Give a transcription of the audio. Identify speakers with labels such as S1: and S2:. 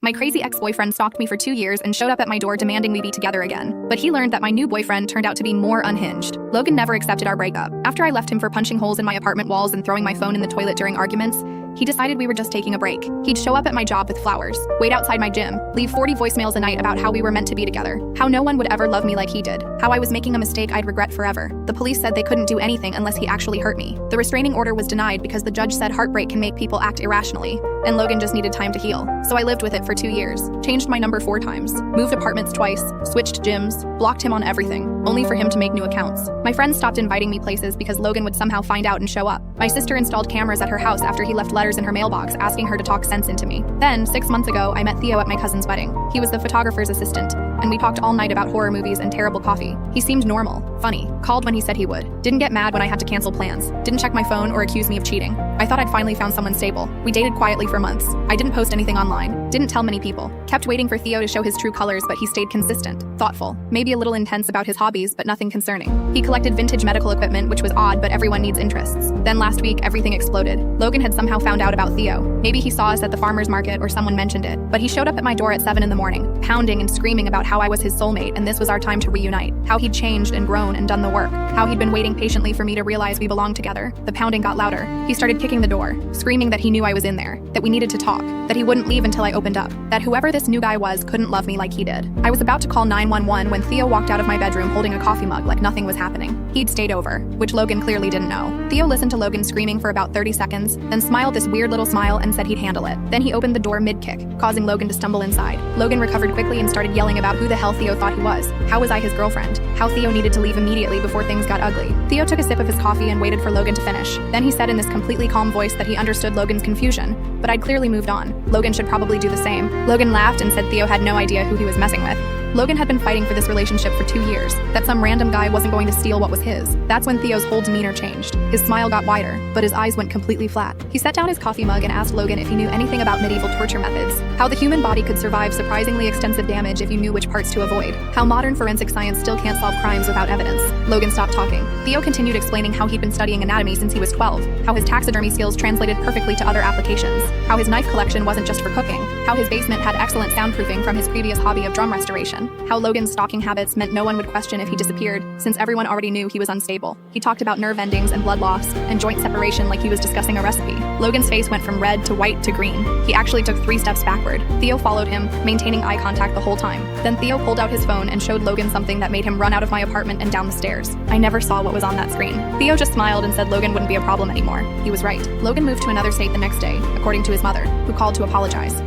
S1: My crazy ex-boyfriend stalked me for 2 years and showed up at my door demanding we be together again. But he learned that my new boyfriend turned out to be more unhinged. Logan never accepted our breakup. After I left him for punching holes in my apartment walls and throwing my phone in the toilet during arguments, he decided we were just taking a break. He'd show up at my job with flowers, wait outside my gym, leave 40 voicemails a night about how we were meant to be together, how no one would ever love me like he did, how I was making a mistake I'd regret forever. The police said they couldn't do anything unless he actually hurt me. The restraining order was denied because the judge said heartbreak can make people act irrationally, and Logan just needed time to heal. So I lived with it for 2 years, changed my number 4 times, moved apartments twice, switched gyms, blocked him on everything, only for him to make new accounts. My friends stopped inviting me places because Logan would somehow find out and show up. My sister installed cameras at her house after he left letters in her mailbox asking her to talk sense into me. Then, 6 months ago, I met Theo at my cousin's wedding. He was the photographer's assistant, and we talked all night about horror movies and terrible coffee. He seemed normal, funny, called when he said he would, didn't get mad when I had to cancel plans, didn't check my phone or accuse me of cheating. I thought I'd finally found someone stable. We dated quietly for months. I didn't post anything online, didn't tell many people, kept waiting for Theo to show his true colors, but he stayed consistent, thoughtful, maybe a little intense about his hobbies, but nothing concerning. He collected vintage medical equipment, which was odd, but everyone needs interests. Then last week, everything exploded. Logan had somehow found out about Theo. Maybe he saw us at the farmer's market or someone mentioned it, but he showed up at my door at 7 in the morning, pounding and screaming about how I was his soulmate and this was our time to reunite, how he'd changed and grown and done the work, how he'd been waiting patiently for me to realize we belonged together. The pounding got louder. He started kicking the door, screaming that he knew I was in there, that we needed to talk, that he wouldn't leave until I opened up, that whoever this new guy was couldn't love me like he did. I was about to call 911 when Theo walked out of my bedroom holding a coffee mug like nothing was happening. He'd stayed over, which Logan clearly didn't know. Theo listened to Logan screaming for about 30 seconds, then smiled this weird little smile and said he'd handle it. Then he opened the door mid-kick, causing Logan to stumble inside. Logan recovered quickly and started yelling about who the hell Theo thought he was, how was I his girlfriend, how Theo needed to leave immediately before things got ugly. Theo took a sip of his coffee and waited for Logan to finish. Then he said in this completely calm voice that he understood Logan's confusion, but I'd clearly moved on. Logan should probably do the same. Logan laughed and said Theo had no idea who he was messing with. Logan had been fighting for this relationship for 2 years, that some random guy wasn't going to steal what was his. That's when Theo's whole demeanor changed. His smile got wider, but his eyes went completely flat. He set down his coffee mug and asked Logan if he knew anything about medieval torture methods, how the human body could survive surprisingly extensive damage if you knew which parts to avoid, how modern forensic science still can't solve crimes without evidence. Logan stopped talking. Theo continued explaining how he'd been studying anatomy since he was 12, how his taxidermy skills translated perfectly to other applications, how his knife collection wasn't just for cooking, how his basement had excellent soundproofing from his previous hobby of drum restoration, how Logan's stalking habits meant no one would question if he disappeared, since everyone already knew he was unstable. He talked about nerve endings and blood loss, and joint separation like he was discussing a recipe. Logan's face went from red to white to green. He actually took 3 steps backward. Theo followed him, maintaining eye contact the whole time. Then Theo pulled out his phone and showed Logan something that made him run out of my apartment and down the stairs. I never saw what was on that screen. Theo just smiled and said Logan wouldn't be a problem anymore. He was right. Logan moved to another state the next day, according to his mother, who called to apologize.